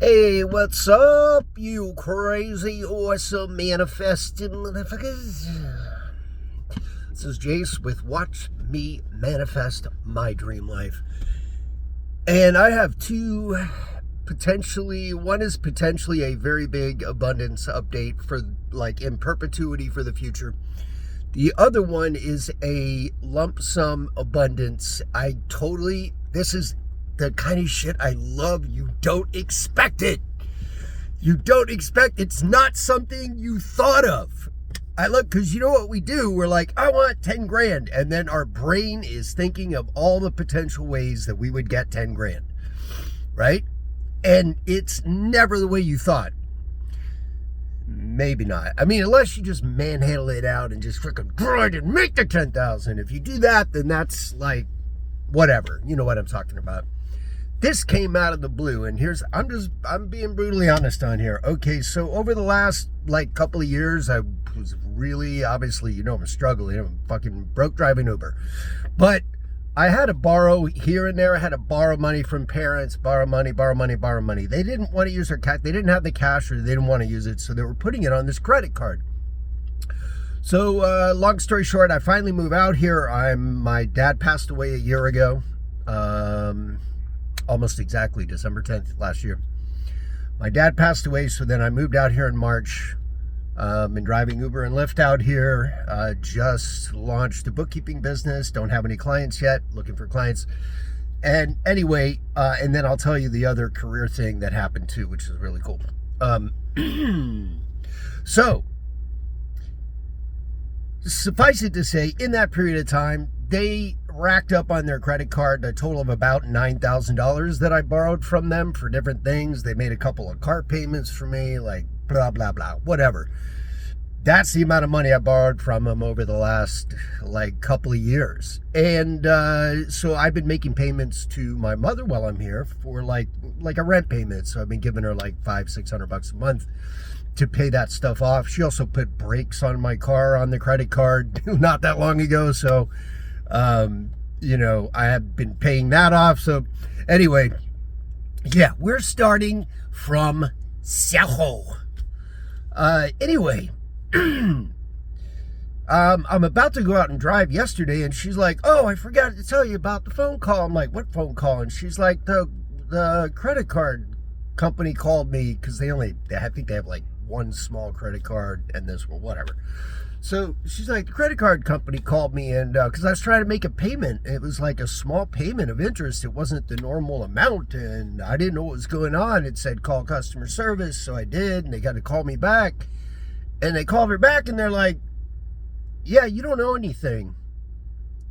Hey, what's up, you crazy, awesome, manifesting motherfuckers? This is Jace with Watch Me Manifest My Dream Life. And I have one is potentially a very big abundance update for like in perpetuity for the future. The other one is a lump sum abundance. This is the kind of shit I love. You don't expect it. It's not something you thought of. I love, because you know what we do? We're like, I want 10 grand. And then our brain is thinking of all the potential ways that we would get 10 grand. Right? And it's never the way you thought. Maybe not. I mean, unless you just manhandle it out and just freaking grind and make the 10,000. If you do that, then that's like, whatever. You know what I'm talking about. This came out of the blue, and I'm being brutally honest on here. Okay, so over the last like couple of years, I was really, obviously, I'm struggling. I'm fucking broke driving Uber. But I had to borrow here and there. I had to borrow money from parents, borrow money. They didn't want to use their cash. They didn't have the cash, or they didn't want to use it, so they were putting it on this credit card. So long story short, I finally moved out here. My dad passed away a year ago. Almost exactly December 10th last year. My dad passed away, so then I moved out here in March. Been driving Uber and Lyft out here. Just launched a bookkeeping business. Don't have any clients yet. Looking for clients. And anyway, and then I'll tell you the other career thing that happened too, which is really cool. So, suffice it to say, in that period of time, they racked up on their credit card a total of about $9,000 that I borrowed from them for different things. They made a couple of car payments for me, like blah, blah, blah, whatever. That's the amount of money I borrowed from them over the last like couple of years. And so I've been making payments to my mother while I'm here for like a rent payment. So I've been giving her like $500-600 a month to pay that stuff off. She also put brakes on my car on the credit card not that long ago. So I have been paying that off. So anyway, yeah, we're starting from zero. Anyway, I'm about to go out and drive yesterday, and she's like, oh, I forgot to tell you about the phone call. I'm like, what phone call? And she's like, the credit card company called me, because I think they have like one small credit card and this one, whatever. So she's like, the credit card company called me, and because I was trying to make a payment. It was like a small payment of interest. It wasn't the normal amount, and I didn't know what was going on. It said call customer service, so I did, and they got to call me back. And they called her back, and they're like, yeah, you don't know anything.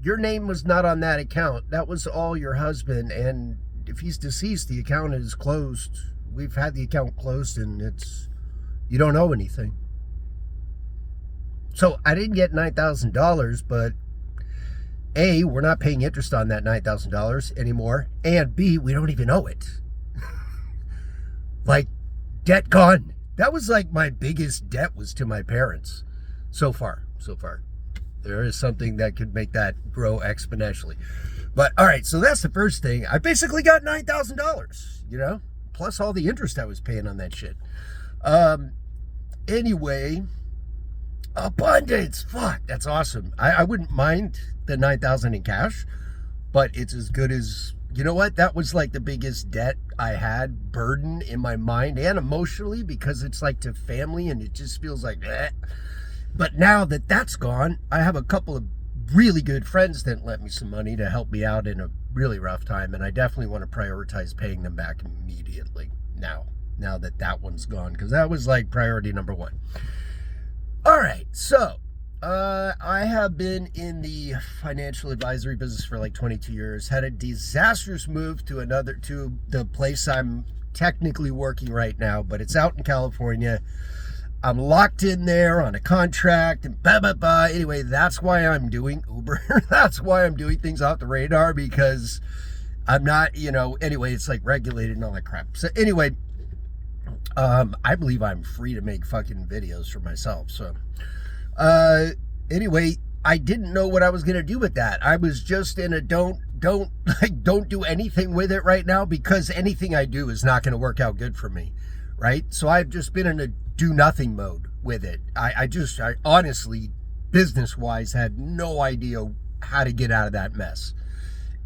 Your name was not on that account. That was all your husband, and if he's deceased, the account is closed. We've had the account closed, and you don't owe anything. So I didn't get $9,000, but A, we're not paying interest on that $9,000 anymore, and B, we don't even owe it. Like, debt gone. That was like my biggest debt was to my parents. So far. There is something that could make that grow exponentially. But all right, so that's the first thing. I basically got $9,000, plus all the interest I was paying on that shit. Anyway, abundance. Fuck, that's awesome. I wouldn't mind the $9,000 in cash, but it's as good as, you know what? That was like the biggest debt I had, burden in my mind and emotionally, because it's like to family, and it just feels like eh. But now that that's gone, I have a couple of really good friends that lent me some money to help me out in a really rough time, and I definitely want to prioritize paying them back immediately now that one's gone, because that was like priority number one. All right, so I have been in the financial advisory business for like 22 years. Had a disastrous move to the place I'm technically working right now, but it's out in California. I'm locked in there on a contract and blah, blah, blah. Anyway, that's why I'm doing Uber. That's why I'm doing things off the radar, because I'm not, anyway, it's like regulated and all that crap. So anyway, I believe I'm free to make fucking videos for myself. So, anyway, I didn't know what I was going to do with that. I was just in a don't don't don't do anything with it right now, because anything I do is not going to work out good for me, right? So I've just been in a do nothing mode with it. I honestly, business wise, had no idea how to get out of that mess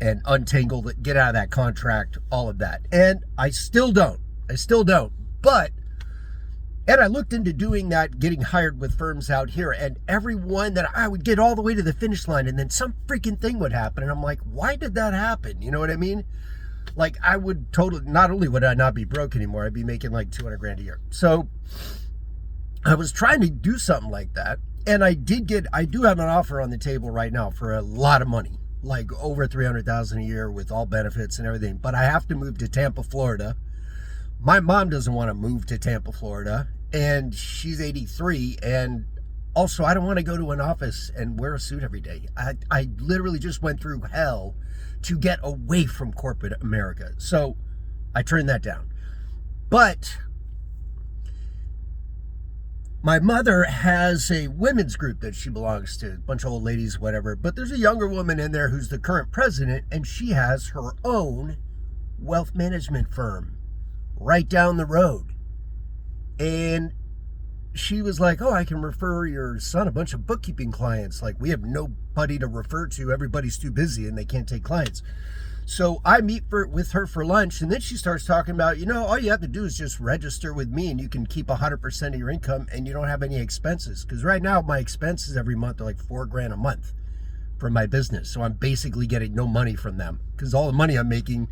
and untangle it, get out of that contract, all of that. And I still don't. But, and I looked into doing that, getting hired with firms out here, and everyone that I would get all the way to the finish line, and then some freaking thing would happen. And I'm like, why did that happen? You know what I mean? Like, I would totally, not only would I not be broke anymore, I'd be making like 200 grand a year. So I was trying to do something like that. And I do have an offer on the table right now for a lot of money, like over $300,000 a year with all benefits and everything. But I have to move to Tampa, Florida. My mom doesn't want to move to Tampa, Florida, and she's 83. And also, I don't want to go to an office and wear a suit every day. I literally just went through hell to get away from corporate America. So I turned that down. But my mother has a women's group that she belongs to, a bunch of old ladies, whatever. But there's a younger woman in there who's the current president, and she has her own wealth management firm right down the road. And she was like, oh, I can refer your son a bunch of bookkeeping clients. Like, we have nobody to refer to. Everybody's too busy and they can't take clients. So I meet with her for lunch, and then she starts talking about, all you have to do is just register with me and you can keep 100% of your income and you don't have any expenses. Because right now my expenses every month are like $4,000 a month for my business. So I'm basically getting no money from them, because all the money I'm making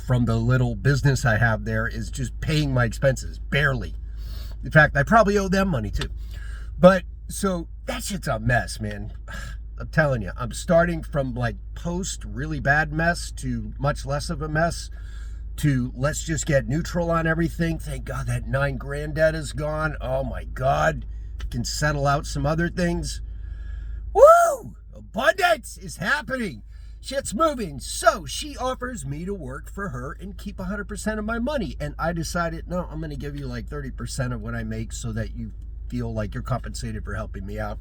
from the little business I have there is just paying my expenses, barely. In fact, I probably owe them money too. But so that shit's a mess, man. I'm telling you, I'm starting from like post really bad mess to much less of a mess to let's just get neutral on everything. Thank God that $9,000 debt is gone. Oh my God. Can settle out some other things. Woo! Abundance is happening. Shit's moving. So she offers me to work for her and keep 100% of my money. And I decided, no, I'm going to give you like 30% of what I make so that you feel like you're compensated for helping me out.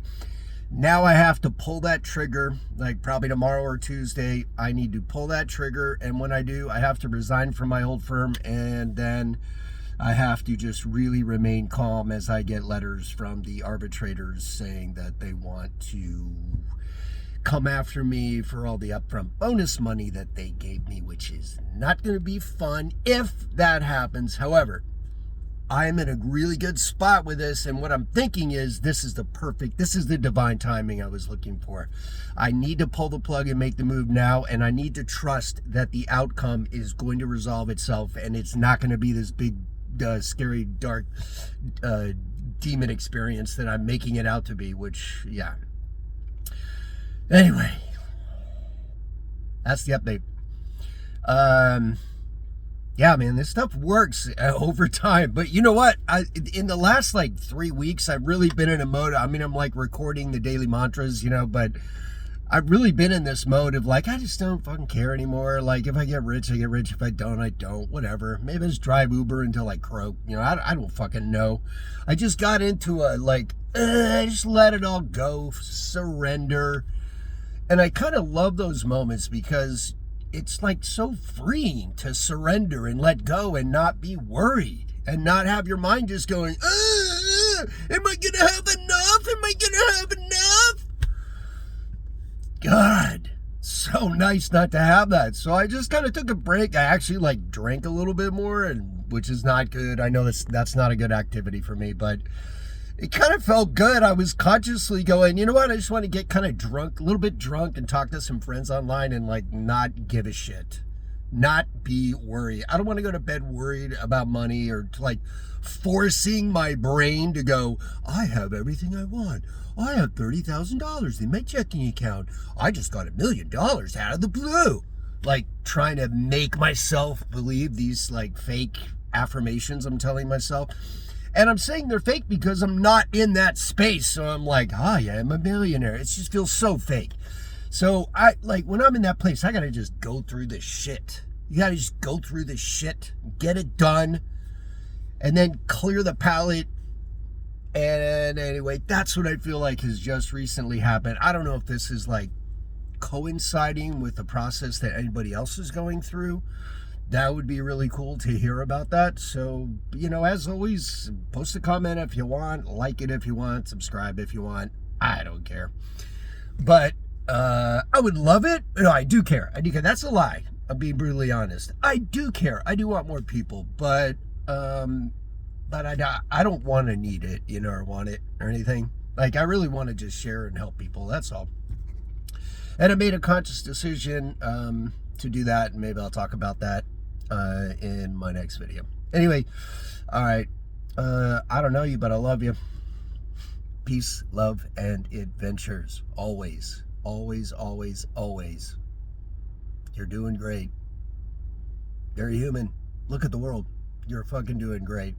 Now I have to pull that trigger, like probably tomorrow or Tuesday. I need to pull that trigger. And when I do, I have to resign from my old firm. And then I have to just really remain calm as I get letters from the arbitrators saying that they want to come after me for all the upfront bonus money that they gave me, which is not going to be fun if that happens. However, I'm in a really good spot with this, and what I'm thinking is this is the divine timing I was looking for. I need to pull the plug and make the move now, and I need to trust that the outcome is going to resolve itself, and it's not going to be this big, scary, dark demon experience that I'm making it out to be, which, yeah. Anyway, that's the update. Yeah, man, this stuff works over time. But you know what? In the last like 3 weeks, I've really been in a mode. I mean, I'm like recording the daily mantras, but I've really been in this mode of like, I just don't fucking care anymore. Like, if I get rich, I get rich. If I don't, I don't. Whatever. Maybe I just drive Uber until I croak. I don't fucking know. I just got into a like, just let it all go, surrender. And I kind of love those moments because it's like so freeing to surrender and let go and not be worried and not have your mind just going, am I going to have enough? Am I going to have enough? God, so nice not to have that. So I just kind of took a break. I actually like drank a little bit more, and which is not good. I know that's not a good activity for me, but it kind of felt good. I was consciously going, you know what? I just want to get kind of drunk, a little bit drunk, and talk to some friends online and like not give a shit, not be worried. I don't want to go to bed worried about money or like forcing my brain to go, I have everything I want. I have $30,000 in my checking account. I just got $1 million out of the blue. Like trying to make myself believe these like fake affirmations I'm telling myself. And I'm saying they're fake because I'm not in that space. So I'm like, hi, I'm a millionaire. It just feels so fake. So I like when I'm in that place, I got to just go through this shit. You got to just go through this shit, get it done, and then clear the palate. And anyway, that's what I feel like has just recently happened. I don't know if this is like coinciding with the process that anybody else is going through, that would be really cool to hear about that. So, as always, post a comment if you want, like it if you want, subscribe if you want. I don't care. But I would love it. No, I do care. I do care. That's a lie. I'm being brutally honest. I do care. I do want more people, but I don't want to need it, or want it or anything. Like, I really want to just share and help people. That's all. And I made a conscious decision to do that, and maybe I'll talk about that in my next video. Anyway, all right. I don't know you, but I love you. Peace, love, and adventures. Always, always, always, always. You're doing great. Very human. Look at the world. You're fucking doing great.